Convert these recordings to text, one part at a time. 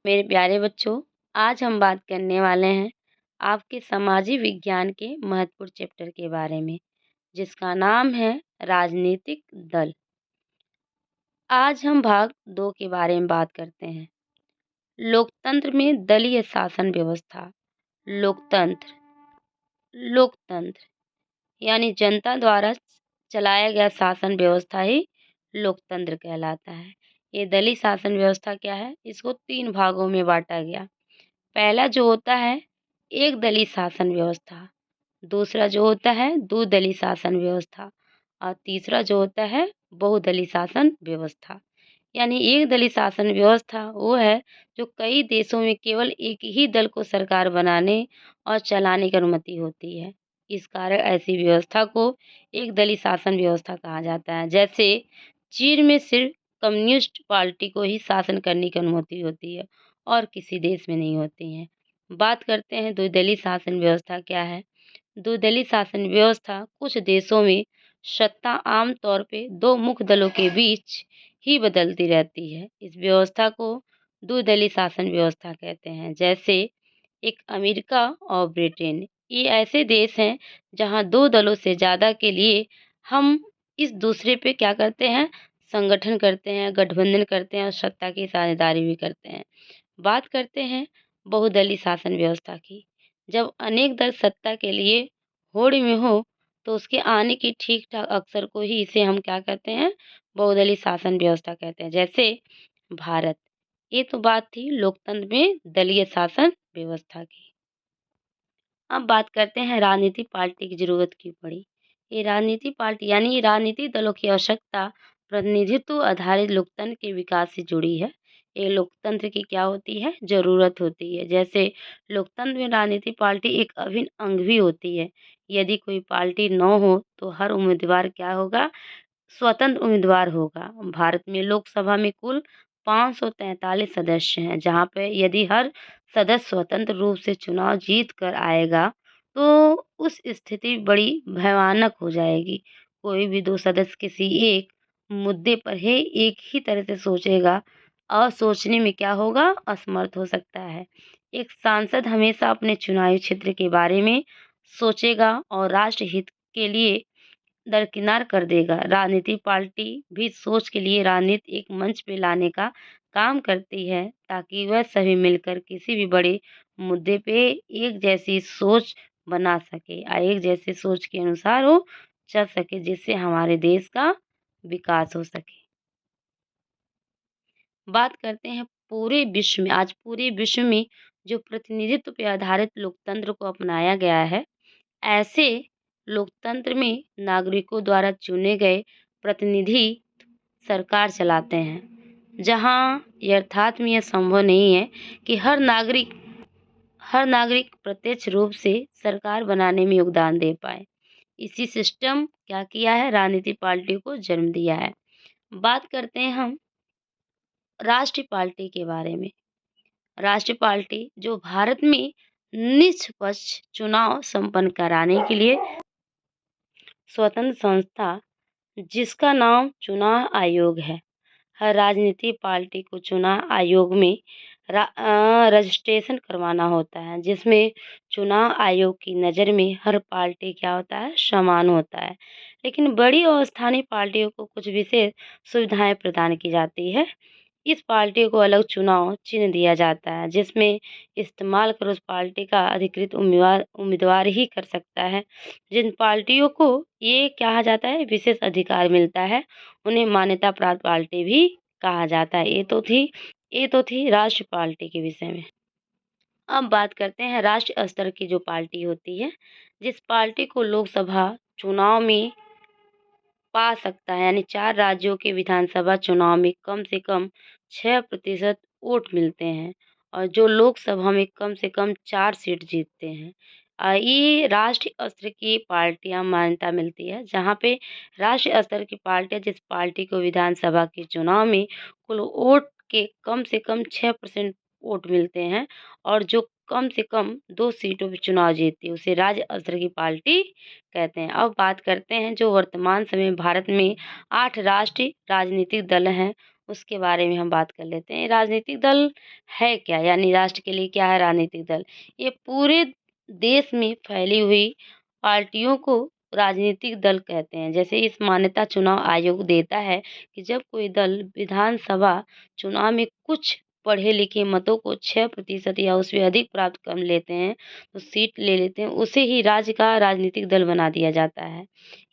मेरे प्यारे बच्चों, आज हम बात करने वाले हैं आपके सामाजिक विज्ञान के महत्वपूर्ण चैप्टर के बारे में, जिसका नाम है राजनीतिक दल। आज हम भाग 2 के बारे में बात करते हैं। लोकतंत्र में दलीय शासन व्यवस्था। लोकतंत्र लोकतंत्र यानी जनता द्वारा चलाया गया शासन व्यवस्था ही लोकतंत्र कहलाता है। ये दलीय शासन व्यवस्था क्या है? इसको 3 भागों में बांटा गया। पहला जो होता है एक दलीय शासन व्यवस्था, दूसरा जो होता है द्विदलीय शासन व्यवस्था और तीसरा जो होता है बहुदलीय शासन व्यवस्था। यानी एक दलीय शासन व्यवस्था वो है जो कई देशों में केवल एक ही दल को सरकार बनाने और चलाने की अनुमति होती है। इस कारण ऐसी व्यवस्था को एक दलीय शासन व्यवस्था कहा जाता है। जैसे चीन में सिर्फ कम्युनिस्ट पार्टी को ही शासन करने की अनुमति होती है और किसी देश में नहीं होती है। बात करते हैं द्विदलीय शासन व्यवस्था क्या है। द्विदलीय शासन व्यवस्था कुछ देशों में सत्ता आमतौर पे 2 मुख्य दलों के बीच ही बदलती रहती है। इस व्यवस्था को द्विदलीय शासन व्यवस्था कहते हैं। जैसे एक अमेरिका और ब्रिटेन, ये ऐसे देश हैं जहां 2 दलों से ज़्यादा के लिए हम इस दूसरे पे क्या करते हैं, संगठन करते हैं, गठबंधन करते हैं और सत्ता की साझेदारी भी करते हैं। बात करते हैं बहुदलीय शासन व्यवस्था की। जब अनेक दल सत्ता के लिए होड़ में हो, तो उसके आने की ठीक-ठाक अवसर को ही इसे हम क्या कहते हैं, बहुदलीय शासन व्यवस्था कहते हैं। जैसे भारत, ये तो बात थी लोकतंत्र में दलीय शासन व्यवस्था की। अब बात करते हैं राजनीतिक पार्टी की ज़रूरत क्यों पड़ी। ये राजनीतिक पार्टी यानी राजनीतिक दलों की आवश्यकता प्रतिनिधित्व आधारित लोकतंत्र के विकास से जुड़ी है। ये लोकतंत्र की क्या होती है, ज़रूरत होती है। जैसे लोकतंत्र में राजनीतिक पार्टी एक अभिन्न अंग भी होती है। यदि कोई पार्टी न हो तो हर उम्मीदवार क्या होगा, स्वतंत्र उम्मीदवार होगा। भारत में लोकसभा में कुल 543 सदस्य हैं, जहाँ पे यदि हर सदस्य स्वतंत्र रूप से चुनाव जीत कर आएगा, तो उस स्थिति बड़ी भयानक हो जाएगी। कोई भी 2 सदस्य किसी एक मुद्दे पर ही एक ही तरह से सोचेगा और सोचने में क्या होगा, असमर्थ हो सकता है। एक सांसद हमेशा अपने चुनावी क्षेत्र के बारे में सोचेगा और राष्ट्र हित के लिए दरकिनार कर देगा। राजनीतिक पार्टी भी सोच के लिए राजनीति एक मंच पे लाने का काम करती है, ताकि वह सभी मिलकर किसी भी बड़े मुद्दे पे एक जैसी सोच बना सके एक जैसे सोच के अनुसार वो चल सके, जिससे हमारे देश का विकास हो सके। बात करते हैं पूरे विश्व में, आज पूरे विश्व में जो प्रतिनिधित्व पे आधारित लोकतंत्र को अपनाया गया है, ऐसे लोकतंत्र में नागरिकों द्वारा चुने गए प्रतिनिधि सरकार चलाते हैं, जहां यथार्थ में यह संभव नहीं है कि हर नागरिक प्रत्यक्ष रूप से सरकार बनाने में योगदान दे पाए। इसी सिस्टम क्या किया है, राजनीतिक पार्टी को जन्म दिया है। बात करते हैं हम राष्ट्रीय पार्टी के बारे में। राष्ट्रीय पार्टी जो भारत में निष्पक्ष चुनाव संपन्न कराने के लिए स्वतंत्र संस्था, जिसका नाम चुनाव आयोग है। हर राजनीतिक पार्टी को चुनाव आयोग में रजिस्ट्रेशन करवाना होता है, जिसमें चुनाव आयोग की नज़र में हर पार्टी क्या होता है, समान होता है। लेकिन बड़ी और स्थानीय पार्टियों को कुछ विशेष सुविधाएं प्रदान की जाती है। इस पार्टी को अलग चुनाव चिन्ह दिया जाता है, जिसमें इस्तेमाल कर उस पार्टी का अधिकृत उम्मीदवार उम्मीदवार ही कर सकता है। जिन पार्टियों को ये कहा जाता है विशेष अधिकार मिलता है, उन्हें मान्यता प्राप्त पार्टी भी कहा जाता है। ये तो थी राष्ट्रीय पार्टी के विषय में। अब बात करते हैं राष्ट्रीय स्तर की जो पार्टी होती है, जिस पार्टी को लोकसभा चुनाव में पा सकता है, यानी 4 राज्यों के विधानसभा चुनाव में कम से कम 6% वोट मिलते हैं और जो लोकसभा में कम से कम 4 सीट जीतते हैं। ये राष्ट्रीय स्तर की पार्टियां मान्यता मिलती है, जहां पे राष्ट्रीय स्तर की पार्टियां जिस पार्टी को विधानसभा के चुनाव में कुल वोट के कम से कम 6% वोट मिलते हैं और जो कम से कम 2 सीटों पे चुनाव जीतती है, उसे राज्य स्तर की पार्टी कहते हैं। अब बात करते हैं जो वर्तमान समय में भारत में 8 राष्ट्रीय राजनीतिक दल हैं, उसके बारे में हम बात कर लेते हैं। राजनीतिक दल है क्या? यानी राष्ट्र के लिए क्या है राजनीतिक दल? ये पूरे देश में फैली हुई पार्टियों को राजनीतिक दल कहते हैं। जैसे इस मान्यता चुनाव आयोग देता है कि जब कोई दल विधानसभा चुनाव में कुछ पढ़े-लिखे मतों को 6% या उससे अधिक प्राप्त कर लेते हैं, तो सीट ले लेते हैं, उसे ही राज्य का राजनीतिक दल बना दिया जाता है।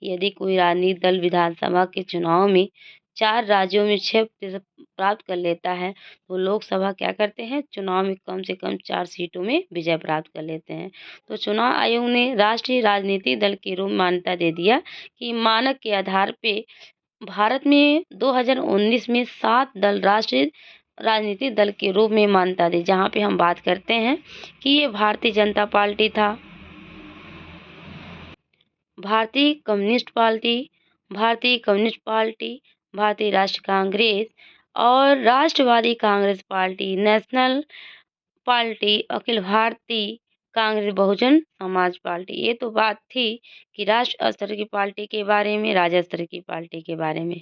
यदि कोई राजनीतिक दल विधानसभा के चुनाव में 4 राज्यों में 6% प्राप्त कर लेता है, तो लोकसभा क्या करते हैं, चुनाव में कम से कम 4 सीटों में विजय प्राप्त कर लेते हैं। तो चुनाव आयोग ने राष्ट्रीय राजनीतिक दल के रूप में मान्यता दे दिया कि मानक के आधार पे भारत में 2019 में 7 दल राष्ट्रीय राजनीतिक दल के रूप में मान्यता दी, जहाँ पे हम बात करते हैं कि ये भारतीय जनता पार्टी था, भारतीय कम्युनिस्ट पार्टी, भारतीय कम्युनिस्ट पार्टी, भारतीय राष्ट्रीय कांग्रेस और राष्ट्रवादी Congress party, national party, Akhil Bharatiya Congress, Bahujan Samaj party. ये तो बात थी कि राष्ट्र स्तर की पार्टी के बारे में, राज्य स्तर की पार्टी के बारे में।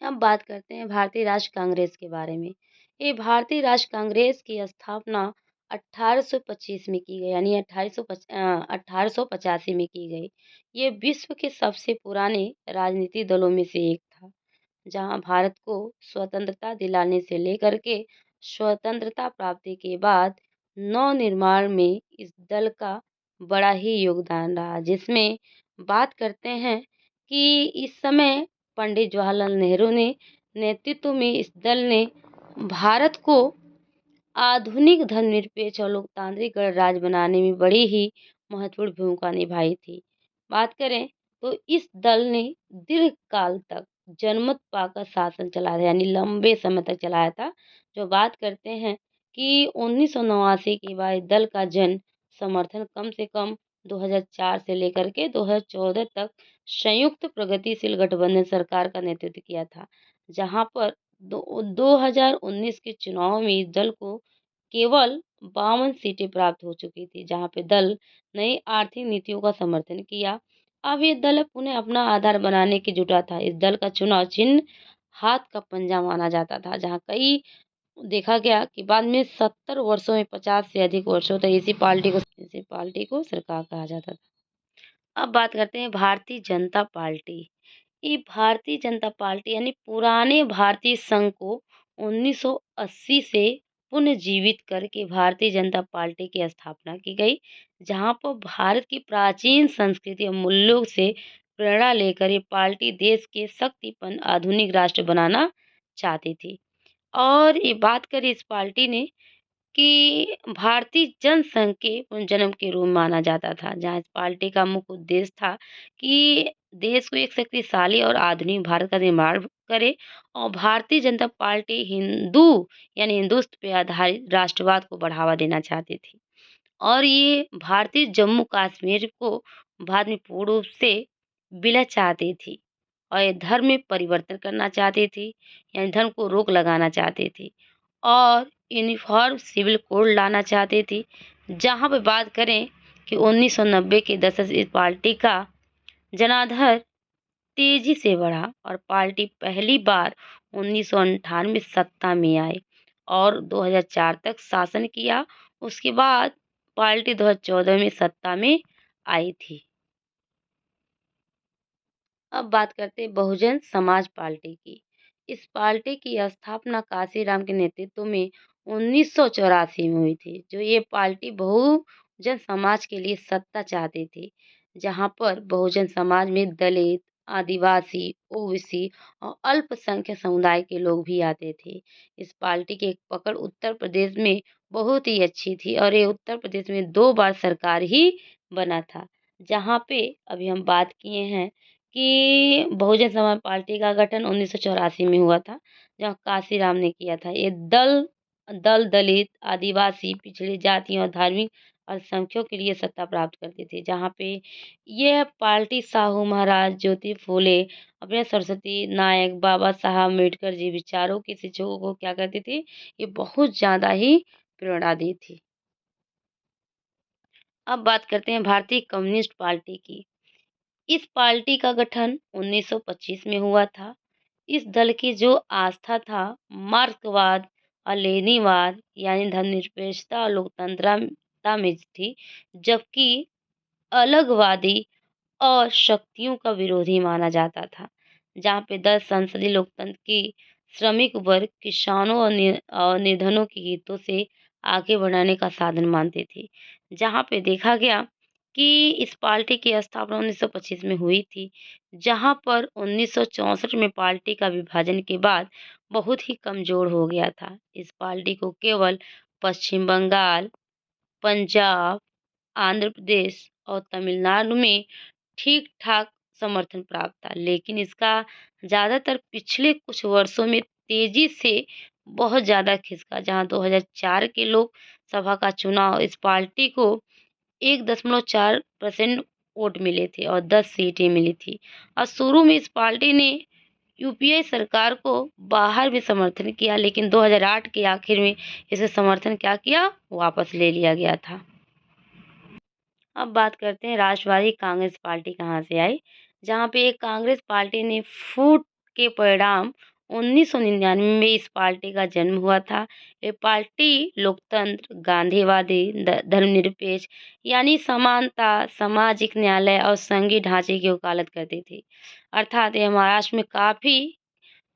अब बात करते हैं भारतीय राष्ट्र कांग्रेस के बारे में। ये भारतीय राष्ट्र कांग्रेस की स्थापना 1825 में की गई, यानी 1885 में की गई। ये विश्व के सबसे पुराने राजनीतिक दलों में से एक था, जहां भारत को स्वतंत्रता दिलाने से लेकर के स्वतंत्रता प्राप्ति के बाद नवनिर्माण में इस दल का बड़ा ही योगदान रहा। जिसमें बात करते हैं कि इस समय पंडित जवाहरलाल नेहरू ने नेतृत्व में इस दल ने भारत को आधुनिक धर्मनिरपेक्ष और लोकतांत्रिक गणराज्य बनाने में बड़ी ही महत्वपूर्ण भूमिका निभाई थी। बात करें तो इस दल ने दीर्घकाल तक जनमत पाकर शासन चलाया था, यानी लंबे समय तक चलाया था। जो बात करते हैं कि 1989 के बाद दल का जन समर्थन कम से कम 2004 से लेकर के 2014 तक संयुक्त प्रगतिशील गठबंधन सरकार का नेतृत्व किया था, जहां पर 2019 के चुनाव में इस दल को केवल 52 सीटें प्राप्त हो चुकी थी, जहां पे दल नई आर्थिक नीतियों का समर्थन किया। अब ये दल पुनः अपना आधार बनाने की जुटा था। इस दल का चुनाव चिन्ह हाथ का पंजा माना जाता था, जहां कई देखा गया कि बाद में 70 वर्षों में 50 से अधिक वर्षों तक इसी पार्टी को सरकार कहा जाता था। अब बात करते हैं भारतीय जनता पार्टी। ये भारतीय जनता पार्टी यानी पुराने भारतीय संघ को 1980 से पुनर्जीवित करके भारतीय जनता पार्टी की स्थापना की गई, जहां पर भारत की प्राचीन संस्कृति और मूल्यों से प्रेरणा लेकर ये पार्टी देश के शक्तिपन आधुनिक राष्ट्र बनाना चाहती थी। और ये बात करें इस पार्टी ने कि भारतीय जनसंघ के पुनर्जन्म के रूप में माना जाता था, जहाँ इस पार्टी का मुख्य उद्देश्य था कि देश को एक शक्तिशाली और आधुनिक भारत का निर्माण करे। और भारतीय जनता पार्टी हिंदुत्व पे आधारित राष्ट्रवाद को बढ़ावा देना चाहती थी। और ये भारतीय जम्मू कश्मीर को बाद में पूर्ण रूप से विलय चाहती थी, और ये धर्म में परिवर्तन करना चाहती थी, यानी धर्म को रोक लगाना चाहती थी, और यूनिफॉर्म सिविल कोड लाना चाहती थी। जहाँ पे बात करें कि 1990 के दशक से इस पार्टी का जनाधार तेजी से बढ़ा और पार्टी पहली बार 1998 सत्ता में आई और 2004 तक शासन किया। उसके बाद पार्टी 2014 में सत्ता में आई थी। अब बात करते हैं बहुजन समाज पार्टी की। इस पार्टी की स्थापना काशीराम के नेतृत्व में 1984 में हुई थी। जो ये पार्टी बहुजन समाज के लिए सत्ता चाहती थी, जहां पर बहुजन समाज में दलित, आदिवासी, ओबीसी और अल्पसंख्यक समुदाय के लोग भी आते थे। इस पार्टी की पकड़ उत्तर प्रदेश में बहुत ही अच्छी थी और ये उत्तर प्रदेश में 2 बार सरकार ही बना था। जहाँ पे अभी हम बात किए हैं कि बहुजन समाज पार्टी का गठन 1984 में हुआ था, जहाँ काशीराम ने किया था। ये दल दल दलित, आदिवासी, पिछड़ी जातियों और धार्मिक अल्पसंख्यकों के लिए सत्ता प्राप्त करती थी। जहाँ पे यह पार्टी साहू महाराज ज्योति फूले, अपने सरस्वती नायक, बाबा साहब अम्बेडकर जी विचारों के शिक्षकों को क्या करती थी, ये बहुत ज़्यादा ही प्रेरणा दी थी। अब बात करते हैं भारतीय कम्युनिस्ट पार्टी की। इस पार्टी का गठन 1925 में हुआ था। इस दल की जो आस्था था मार्क्सवाद और लेनीवाद यानी धर्मनिरपेक्षता और लोकतंत्रता में थी, जबकि अलगवादी और शक्तियों का विरोधी माना जाता था। जहाँ पे 10 संसदीय लोकतंत्र की श्रमिक वर्ग किसानों और निर्धनों के हितों से आगे बढ़ाने का साधन मानती थी। जहाँ पे देखा गया कि इस पार्टी की स्थापना 1925 में हुई थी, जहाँ पर 1964 में पार्टी का विभाजन के बाद बहुत ही कमज़ोर हो गया था। इस पार्टी को केवल पश्चिम बंगाल, पंजाब, आंध्र प्रदेश और तमिलनाडु में ठीक-ठाक समर्थन प्राप्त था, लेकिन इसका ज़्यादातर पिछले कुछ वर्षों में तेज़ी से बहुत ज़्यादा खिसका, जहाँ 2004 के लोकसभा का चुनाव इस पार्टी को 1.4% वोट मिले थे और 10 सीटें मिली थी। और शुरू में इस पार्टी ने यूपीए सरकार को बाहर भी समर्थन किया, लेकिन 2008 के आखिर में इसे समर्थन क्या किया, वापस ले लिया गया था। अब बात करते हैं राष्ट्रवादी कांग्रेस पार्टी कहाँ से आई, जहाँ पे कांग्रेस पार्टी ने फूट के परिणाम 1999 में इस पार्टी का जन्म हुआ था। ये पार्टी लोकतंत्र, गांधीवादी, धर्मनिरपेक्ष यानी समानता, सामाजिक न्याय और संघीय ढांचे की वकालत करती थी। अर्थात ये महाराष्ट्र में काफ़ी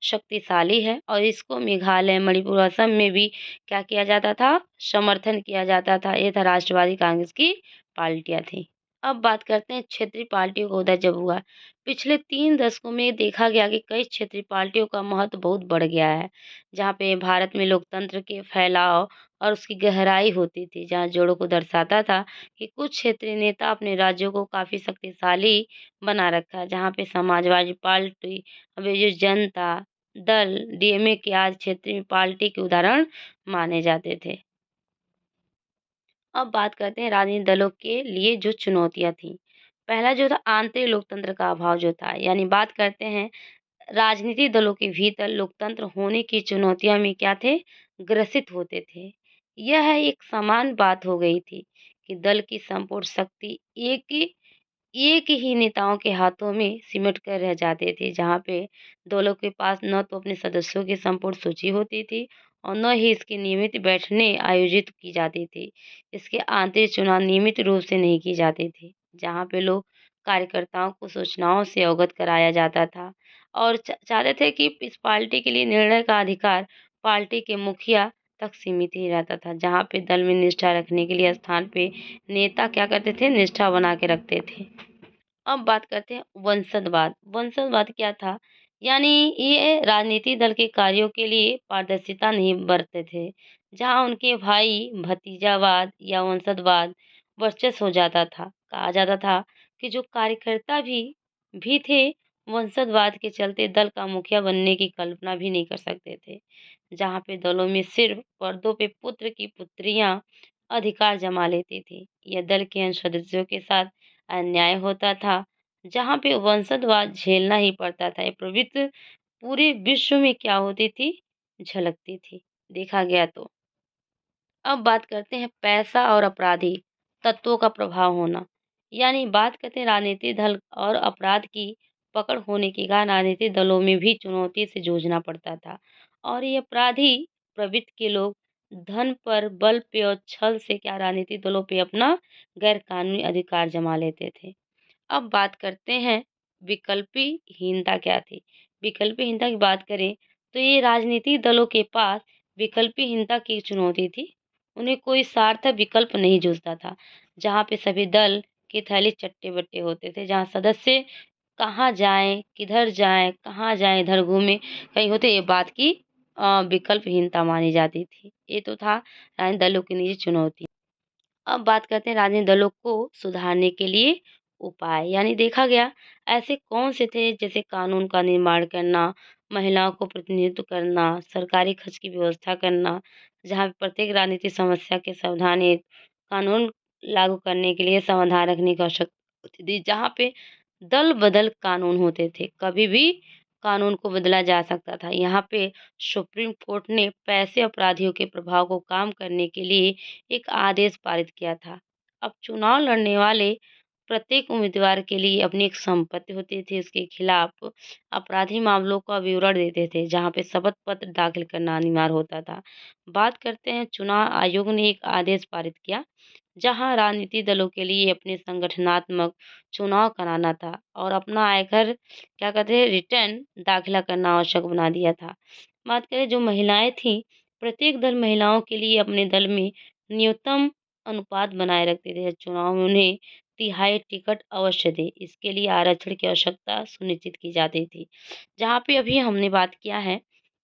शक्तिशाली है और इसको मेघालय, मणिपुर, असम में भी क्या किया जाता था, समर्थन किया जाता था। ये था राष्ट्रवादी कांग्रेस की पार्टियाँ थी। अब बात करते हैं क्षेत्रीय पार्टियों का उदय जब हुआ। पिछले 3 दशकों में देखा गया कि कई क्षेत्रीय पार्टियों का महत्व बहुत बढ़ गया है, जहाँ पे भारत में लोकतंत्र के फैलाव और उसकी गहराई होती थी, जहाँ जोड़ों को दर्शाता था कि कुछ क्षेत्रीय नेता अपने राज्यों को काफ़ी शक्तिशाली बना रखा है, जहाँ पे समाजवादी पार्टी, बीजू जनता दल, डीएमके के आज क्षेत्रीय पार्टी के उदाहरण माने जाते थे। अब बात करते हैं राजनीतिक दलों के लिए जो चुनौतियाँ थीं। पहला जो था आंतरिक लोकतंत्र का अभाव जो था, यानी बात करते हैं राजनीतिक दलों के भीतर लोकतंत्र होने की चुनौतियाँ में क्या थे, ग्रसित होते थे। यह एक समान बात हो गई थी कि दल की संपूर्ण शक्ति एक ही नेताओं के हाथों में सिमट कर रह जाते थे, जहाँ पे दलों के पास न तो अपने सदस्यों की संपूर्ण सूची होती थी और न ही इसकी नियमित बैठकें आयोजित की जाती थी। इसके आंतरिक चुनाव नियमित रूप से नहीं की जाते थे, जहाँ पे लोग कार्यकर्ताओं को सूचनाओं से अवगत कराया जाता था और चाहते थे कि इस पार्टी के लिए निर्णय का अधिकार पार्टी के मुखिया तक सीमित ही रहता था, जहाँ पे दल में निष्ठा रखने के लिए स्थान पे नेता क्या करते थे, निष्ठा बना के रखते थे। अब बात करते हैं वंशजवाद। वंशजवाद क्या था? यानी ये राजनीतिक दल के कार्यों के लिए पारदर्शिता नहीं बरतते थे, जहाँ उनके भाई भतीजावाद या वंशजवाद वर्चस्व हो जाता था। कहा जाता था कि जो कार्यकर्ता भी थे, वंशजवाद के चलते दल का मुखिया बनने की कल्पना भी नहीं कर सकते थे। जहाँ पे दलों में सिर्फ पर्दों पे पुत्र की पुत्रियां अधिकार जमा लेती थी। यह दल के अन्य सदस्यों के साथ अन्याय होता था, जहाँ पे वंशजवाद झेलना ही पड़ता था। ये प्रवृत्ति पूरे विश्व में क्या होती थी, झलकती थी, देखा गया तो। अब बात करते हैं पैसा और आपराधिक तत्वों का प्रभाव होना। यानी बात करते हैं राजनीतिक दल और अपराध की पकड़ होने के कारण राजनीतिक दलों में भी चुनौती से जूझना पड़ता था और ये अपराधी प्रवृत्ति के लोग धन पर, बल पे और छल से क्या राजनीतिक दलों पे अपना गैर कानूनी अधिकार जमा लेते थे। अब बात करते हैं विकल्पहीनता क्या थी। विकल्पहीनता की बात करें तो ये राजनीतिक दलों के पास विकल्पहीनता की चुनौती थी। उन्हें कोई सार्थक विकल्प नहीं जूझता था, जहाँ पे सभी दल की थैली चट्टे-बट्टे होते थे, जहाँ सदस्य कहाँ जाएँ, किधर जाएँ, कहाँ जाएँ, इधर घूमें, कहीं होते ये बात की विकल्पहीनता मानी जाती थी। ये तो था राजनीतिक दलों की निजी चुनौती। अब बात करते हैं राजनीतिक दलों को सुधारने के लिए उपाय, यानी देखा गया ऐसे कौन से थे जैसे कानून का निर्माण करना, महिलाओं को प्रतिनिधित्व करना, सरकारी खर्च की व्यवस्था करना, जहाँ पे प्रत्येक राजनीतिक समस्या के समाधान हेतु कानून लागू करने के लिए समाधान रखने की आवश्यकता होती थी, जहाँ पे दल बदल कानून होते थे, कभी भी कानून को बदला जा सकता था। यहाँ पे सुप्रीम कोर्ट ने पैसे अपराधियों के प्रभाव को कम करने के लिए एक आदेश पारित किया था। अब चुनाव लड़ने वाले प्रत्येक उम्मीदवार के लिए अपनी एक संपत्ति होती थी, उसके खिलाफ आपराधिक मामलों का विवरण देते थे, जहाँ पे शपथ पत्र दाखिल करना अनिवार्य होता था। बात करते हैं चुनाव आयोग ने एक आदेश पारित किया, जहाँ राजनीतिक दलों के लिए अपने संगठनात्मक चुनाव कराना था और अपना आयकर क्या कहते हैं रिटर्न दाखिला करना आवश्यक बना दिया था। बात करें जो महिलाएं थीं, प्रत्येक दल महिलाओं के लिए अपने दल में न्यूनतम अनुपात बनाए रखते थे। चुनाव में उन्हें तिहाई टिकट अवश्य दें। इसके लिए आरक्षण की आवश्यकता सुनिश्चित की जाती थी। जहाँ पे अभी हमने बात किया है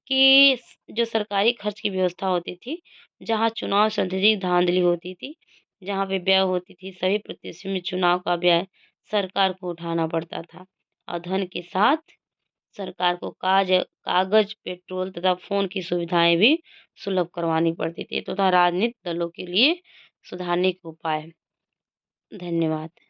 कि जो सरकारी खर्च की व्यवस्था होती थी, जहाँ चुनाव से अत्यधिक धांधली होती थी, जहाँ पे व्यय होती थी, सभी प्रत्याशियों में चुनाव का व्यय सरकार को उठाना पड़ता था और धन के साथ सरकार को कागज, पेट्रोल तथा फ़ोन की सुविधाएँ भी सुलभ करवानी पड़ती थी तथा राजनीतिक दलों के लिए सुधारने के उपाय। धन्यवाद।